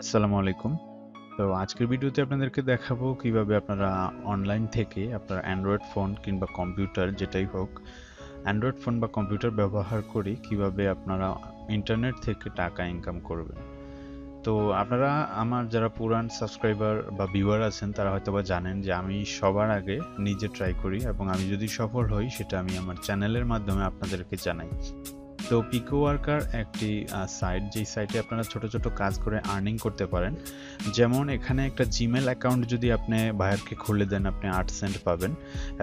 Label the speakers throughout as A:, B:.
A: আসসালামু আলাইকুম। তো আজকের ভিডিওতে আপনাদেরকে দেখাবো কিভাবে আপনারা অনলাইন থেকে আপনার অ্যান্ড্রয়েড ফোন কিংবা কম্পিউটার যেটাই হোক, অ্যান্ড্রয়েড ফোন বা কম্পিউটার ব্যবহার করে কিভাবে আপনারা ইন্টারনেট থেকে টাকা ইনকাম করবেন। তো আপনারা আমার যারা পুরান সাবস্ক্রাইবার বা ভিউয়ার আছেন তারা হয়তোবা জানেন যে আমি সবার আগে নিজে ট্রাই করি এবং আমি যদি সফল হই সেটা আমি আমার চ্যানেলের মাধ্যমে আপনাদেরকে জানাই। তো পিকো ওয়ার্কার একটি সাইট, যেই সাইটে আপনারা ছোট ছোট কাজ করে আর্নিং করতে পারেন। যেমন এখানে একটা জিমেল অ্যাকাউন্ট যদি আপনি ভাইয়ারকে খুলে দেন, আপনি 8 সেন্ট পাবেন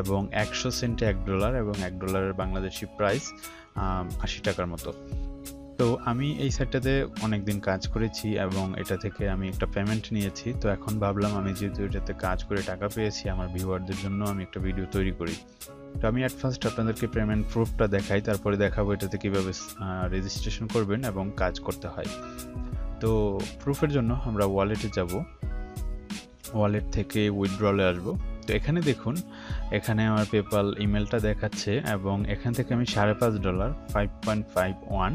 A: এবং 100 সেন্টে $1 এবং $1 বাংলাদেশি প্রাইস 80 টাকার মতো। তো আমি এই সাইটটাতে অনেকদিন কাজ করেছি এবং এটা থেকে আমি একটা পেমেন্ট নিয়েছি। তো এখন ভাবলাম আমি যেহেতু এটাতে কাজ করে টাকা পেয়েছি, আমার ভিউয়ারদের জন্য আমি একটা ভিডিও তৈরি করি। তো আমি অ্যাট ফার্স্ট আপনাদেরকে পেমেন্ট প্রুফটা দেখাই, তারপরে দেখাবো এটাতে কিভাবে রেজিস্ট্রেশন করবেন এবং কাজ করতে হয়। তো প্রুফের জন্য আমরা ওয়ালেটে যাব, ওয়ালেট থেকে উইথড্রলে আসব। তো এখানে দেখুন, এখানে আমার পেপাল ইমেলটা দেখাচ্ছে এবং এখান থেকে আমি $5.5 5.51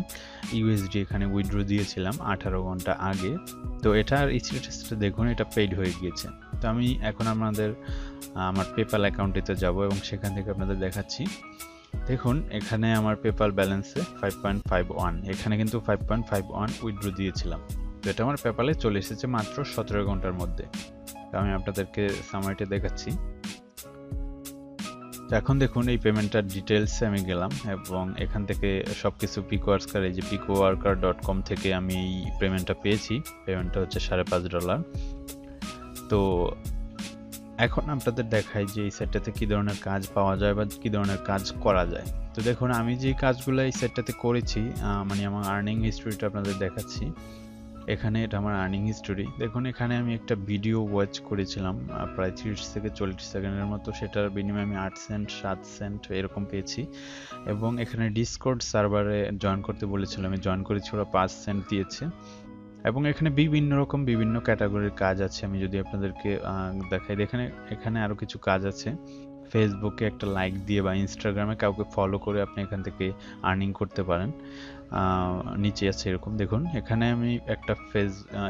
A: ইউএসডি এখানে উইথড্র দিয়েছিলাম 18 ঘন্টা আগে। তো এটার স্ট্যাটাসটা দেখুন, এটা পেইড হয়ে গিয়েছে। তো আমি এখন আমার পেপাল অ্যাকাউন্টেতে যাব এবং সেখান থেকে আপনাদের দেখাচ্ছি। দেখুন এখানে আমার পেপাল ব্যালেন্সে 5.51, এখানে কিন্তু 5.51 উইথড্র দিয়েছিলাম। তো এটা আমার পেপালে চলে এসেছে মাত্র 17 ঘন্টার মধ্যে। আমি আপনাদেরকে সামারিটা দেখাচ্ছি। তো এখন দেখুন এই পেমেন্টটার ডিটেলসে আমি গেলাম এবং এখান থেকে সবকিছু পিকোয়ার্কার, এই যে picoworker.com থেকে আমি এই পেমেন্টটা পেয়েছি। পেমেন্টটা হচ্ছে $5.5। তো এখন আপনাদের দেখাই যে এই সেটটাতে কি ধরনের কাজ পাওয়া যায় বা কি ধরনের কাজ করা যায়। তো দেখুন আমি যে কাজগুলো এই সেটটাতে করেছি, মানে আমার আর্নিং হিস্ট্রিটা আপনাদের দেখাচ্ছি। এখানে এটা আমার আর্নিং হিস্টোরি। দেখুন এখানে আমি একটা ভিডিও ওয়াচ করেছিলাম প্রায় 30 থেকে 40 সেকেন্ডের মতো, সেটার বিনিময়ে আমি 8 সেন্ট 7 সেন্ট এরকম পেয়েছি। এবং এখানে ডিসকর্ড সার্ভারে জয়েন করতে বলেছিল, আমি জয়েন করেছি, ওরা 5 সেন্ট দিয়েছে। এবং এখানে বিভিন্ন ক্যাটাগরির কাজ আছে। আমি যদি আপনাদেরকে দেখাই, এখানে আরো কিছু কাজ আছে। ফেসবুকে একটা লাইক দিয়ে বা ইনস্টাগ্রামে কাউকে ফলো করে আপনি এখান থেকে আর্নিং করতে পারেন। নিচে আছে এরকম, দেখুন এখানে আমি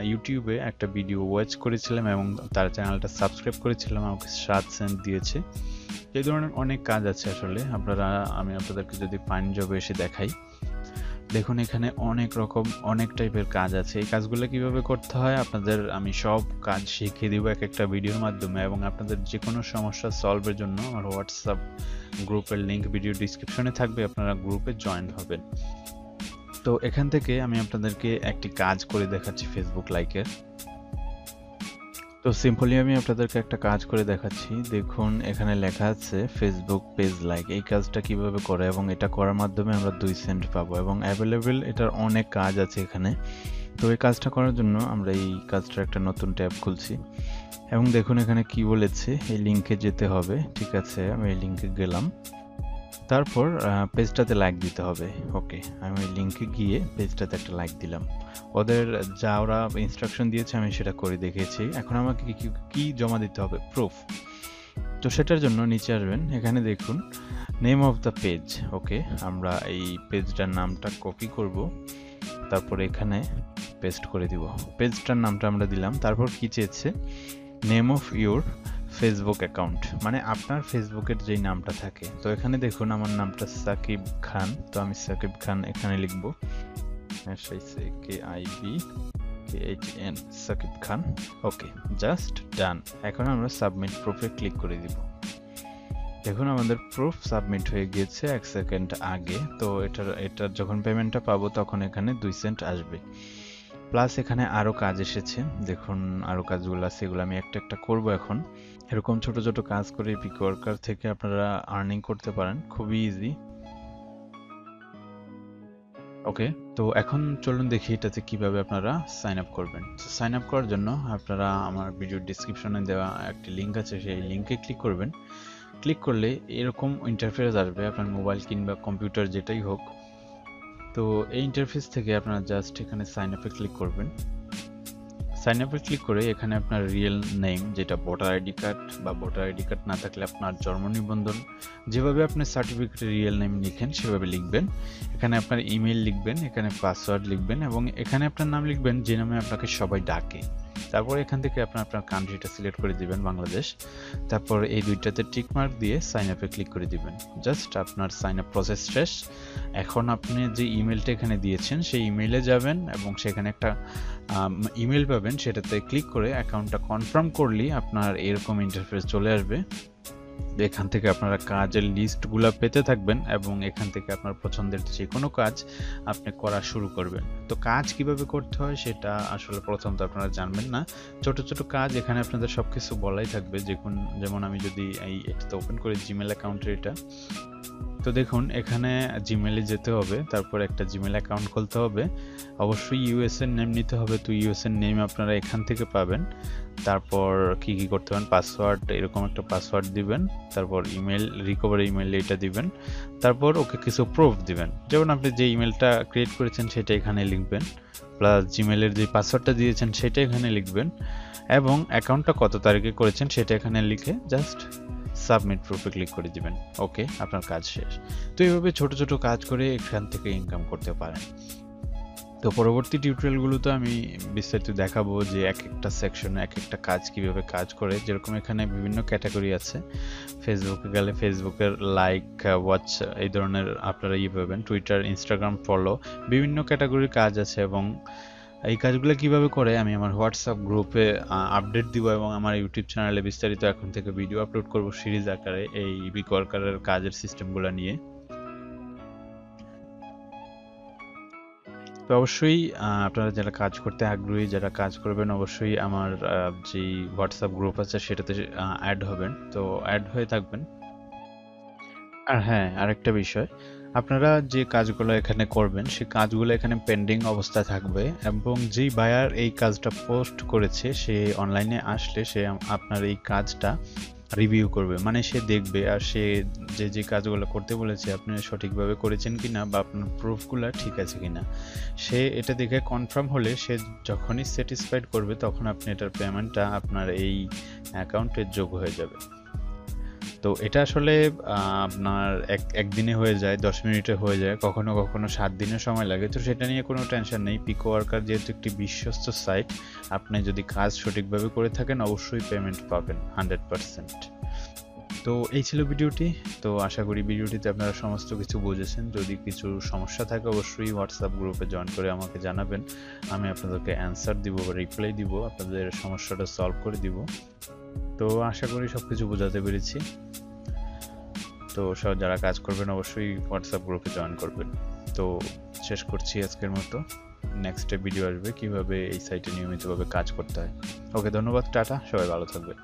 A: ইউটিউবে একটা ভিডিও ওয়াচ করেছিলাম এবং তার চ্যানেলটা সাবস্ক্রাইব করেছিলাম, আমাকে 7 সেন্ট দিয়েছে। এই ধরনের অনেক কাজ আছে আসলে। আমি আপনাদেরকে যদি ফাইন জবে এসে দেখাই, দেখুন এখানে অনেক টাইপের কাজ আছে। এই কাজগুলো কিভাবে করতে হয় আপনাদের আমি সব কাজ শিখিয়ে দিব এক একটা ভিডিওর মাধ্যমে, এবং আপনাদের যে কোনো সমস্যা সলভের জন্য আমার হোয়াটসঅ্যাপ গ্রুপের লিংক ভিডিও ডিসক্রিপশনে থাকবে, আপনারা গ্রুপে জয়েন হবেন। তো এখান থেকে আমি আপনাদেরকে একটি কাজ করে দেখাচ্ছি ফেসবুক লাইকের। তো সিম্পলি আমি আপনাদেরকে একটা কাজ করে দেখাচ্ছি। দেখুন এখানে লেখা আছে ফেসবুক পেজ লাইক। এই কাজটা কিভাবে করে এবং এটা করার মাধ্যমে আমরা 2 সেন্ট পাবো এবং অ্যাভেলেবেল এটার অনেক কাজ আছে এখানে। তো এই কাজটা করার জন্য আমরা এই কাজটার একটা নতুন ট্যাব খুলছি এবং দেখুন এখানে কি বলেছে, এই লিঙ্কে যেতে হবে। ঠিক আছে, আমি এই লিঙ্কে গেলাম, তারপর পেজটাতে লাইক দিতে হবে। ওকে, আমি ওই লিঙ্কে গিয়ে পেজটাতে একটা লাইক দিলাম। ওরা ইনস্ট্রাকশন দিয়েছে আমি সেটা করে দেখিয়েছি। এখন আমাকে কি জমা দিতে হবে, প্রুফ। তো সেটার জন্য নিচে আসবেন, এখানে দেখুন নেম অফ দ্য পেজ। ওকে, আমরা এই পেজটার নামটা কপি করব, তারপর এখানে পেস্ট করে দিব। পেজটার নামটা আমরা দিলাম, তারপর কি চেয়েছে, name of your Facebook account, মানে আপনার ফেসবুকের যেই নামটা থাকে। তো এখানে দেখুন আমার নামটা সাকিব খান, তো আমি সাকিব খান এখানে লিখবো, KIBKHN, সাকিব খান। ওকে, জাস্ট ডান। এখন আমরা সাবমিট প্রুফে ক্লিক করে দিব। দেখুন আমাদের প্রুফ সাবমিট হয়ে গিয়েছে 1 সেকেন্ড আগে। তো এটার যখন পেমেন্টটা পাবো তখন এখানে 2 সেন্ট আসবে। প্লাস এখানে আরো কাজ এসেছে, দেখুন আরো কাজগুলো আছে, এগুলো আমি একটা একটা করব এখন। এরকম ছোট ছোট কাজ করে পিকওয়ার্কার থেকে আপনারা আর্নিং করতে পারেন, খুবই ইজি। ওকে, তো এখন চলুন দেখি এটাতে কিভাবে আপনারা সাইন আপ করবেন। সাইন আপ করার জন্য আপনারা আমার ভিডিও ডিসক্রিপশনে দেওয়া একটি লিঙ্ক আছে, সেই লিঙ্কে ক্লিক করবেন। ক্লিক করলে এরকম ইন্টারফেস আসবে, আপনার মোবাইল কিংবা কম্পিউটার যেটাই হোক। তো এই ইন্টারফেস থেকে আপনারা জাস্ট এখানে সাইন আপে ক্লিক করবেন। সাইন আপে ক্লিক করে এখানে আপনার রিয়েল নেম, যেটা ভোটার আইডি কার্ড বা ভোটার আইডি কার্ড না থাকলে আপনার জন্ম নিবন্ধন, যেভাবে আপনি সার্টিফিকেটে রিয়েল নেম লিখেন সেভাবে লিখবেন। এখানে আপনার ইমেল লিখবেন, এখানে পাসওয়ার্ড লিখবেন এবং এখানে আপনার নাম লিখবেন যে নামে আপনাকে সবাই ডাকে। তারপর এখান থেকে আপনার কান্ট্রিটা সিলেক্ট করে দিবেন বাংলাদেশ। তারপর এই দুইটাতে টিক মার্ক দিয়ে সাইন আপে ক্লিক করে দিবেন। জাস্ট আপনার সাইন আপ প্রসেস শেষ। এখন আপনি যে ইমেলটা এখানে দিয়েছেন সেই ইমেইলে যাবেন এবং সেখানে একটা ইমেল পাবেন, সেটাতে ক্লিক করে অ্যাকাউন্টটা কনফার্ম করলেই আপনার এরকম ইন্টারফেস চলে আসবে। এখান থেকে আপনারা কাজের লিস্টগুলো পেতে থাকবেন এবং এখান থেকে আপনার পছন্দের যে কোনো কাজ আপনি করা শুরু করবেন। তো কাজ কিভাবে করতে হয় সেটা আসলে প্রথম তো আপনারা জানবেন না। ছোট ছোট কাজ এখানে আপনাদের সবকিছু বলাই থাকবে। যেমন আমি যদি এটাতে ওপেন করি জিমেল অ্যাকাউন্টের এটা, তো দেখুন এখানে জিমেলে যেতে হবে, তারপর একটা জিমেল অ্যাকাউন্ট খুলতে হবে, অবশ্যই ইউএস এর নেম নিতে হবে। তো ইউএস এর নেম আপনারা এখান থেকে পাবেন। তারপর কি কি করতে হবে, পাসওয়ার্ড, এরকম একটা পাসওয়ার্ড দিবেন। তারপর ইমেল, রিকভারি ইমেল এটা দিবেন। তারপর ওকে কিছু প্রুফ দিবেন, যেমন আপনি যে ইমেলটা ক্রিয়েট করেছেন সেটা এখানে লিখবেন, প্লাস জিমেলের যে পাসওয়ার্ডটা দিয়েছেন সেটা এখানে লিখবেন এবং অ্যাকাউন্টটা কত তারিখে করেছেন সেটা এখানে লিখে জাস্ট সাবমিট প্রুফে ক্লিক করে দিবেন। ওকে, আপনার কাজ শেষ। তো এইভাবে ছোট ছোট কাজ করে এখান থেকে ইনকাম করতে পারেন। তো পরবর্তী টিউটোরিয়ালগুলোতে আমি বিস্তারিত দেখাবো যে এক একটা সেকশনে এক একটা কাজ কিভাবে কাজ করে। যেরকম এখানে বিভিন্ন ক্যাটাগরি আছে, ফেসবুকে গেলে ফেসবুকের লাইক, ওয়াচ, এই ধরনের আপনারা পাবেন। টুইটার, ইনস্টাগ্রাম ফলো, বিভিন্ন ক্যাটাগরির কাজ আছে এবং এই কাজগুলো কিভাবে করে আমি আমার হোয়াটসঅ্যাপ গ্রুপে আপডেট দিব এবং আমার ইউটিউব চ্যানেলে বিস্তারিত এখন থেকে ভিডিও আপলোড করব সিরিজ আকারে এই বিকওয়ার্কারের কাজের সিস্টেমগুলো নিয়ে। তো অবশ্যই আপনারা যারা কাজ করতে আগ্রহী, যারা কাজ করবেন, অবশ্যই আমার যে হোয়াটসঅ্যাপ গ্রুপ আছে সেটাতে অ্যাড হবেন। তো অ্যাড হয়ে থাকবেন। আর হ্যাঁ, আরেকটা বিষয়, আপনারা যে কাজগুলো এখানে করবেন সেই কাজগুলো এখানে পেন্ডিং অবস্থায় থাকবে এবং যেই বায়ার এই কাজটা পোস্ট করেছে সে অনলাইনে আসলে সে আপনার এই কাজটা রিভিউ করবে, মানে সে দেখবে আর সে যে কাজগুলো করতে বলেছে আপনি সঠিকভাবে করেছেন কিনা বা আপনার প্রুফগুলো ঠিক আছে কিনা, সে এটা দেখে কনফার্ম হলে সে যখনই স্যাটিসফাইড করবে তখন আপনি এটার পেমেন্টটা আপনার এই অ্যাকাউন্টে যোগ হয়ে যাবে। তো এটা আসলে আপনার একদিনে হয়ে যায়, 10 মিনিটে হয়ে যায়, কখনো কখনো 7 দিনের সময় লাগে। তো সেটা নিয়ে কোনো টেনশন নেই। পিকওয়ার্কার যেহেতু একটি বিশ্বস্ত সাইট, আপনি যদি কাজ সঠিকভাবে করে থাকেন অবশ্যই পেমেন্ট পাবেন 100%। তো এই ছিল ভিডিওটি। তো আশা করি ভিডিওটিতে আপনারা সমস্ত কিছু বুঝেছেন। যদি কিছু সমস্যা থাকে অবশ্যই হোয়াটসঅ্যাপ গ্রুপে জয়েন করে আমাকে জানাবেন, আমি আপনাদেরকে অ্যান্সার দিব বা রিপ্লাই দিব, আপনাদের সমস্যাটা সলভ করে দিব। তো আশা করি সবকিছু বোঝাতে পেরেছি। তো সব যারা কাজ করবেন অবশ্যই হোয়াটসঅ্যাপ গ্রুপে জয়েন করবেন। তো শেষ করছি আজকের মতো। নেক্সটে ভিডিও আসবে কিভাবে এই সাইটে নিয়মিতভাবে কাজ করতে হয়। ওকে, ধন্যবাদ, টাটা, সবাই ভালো থাকবেন।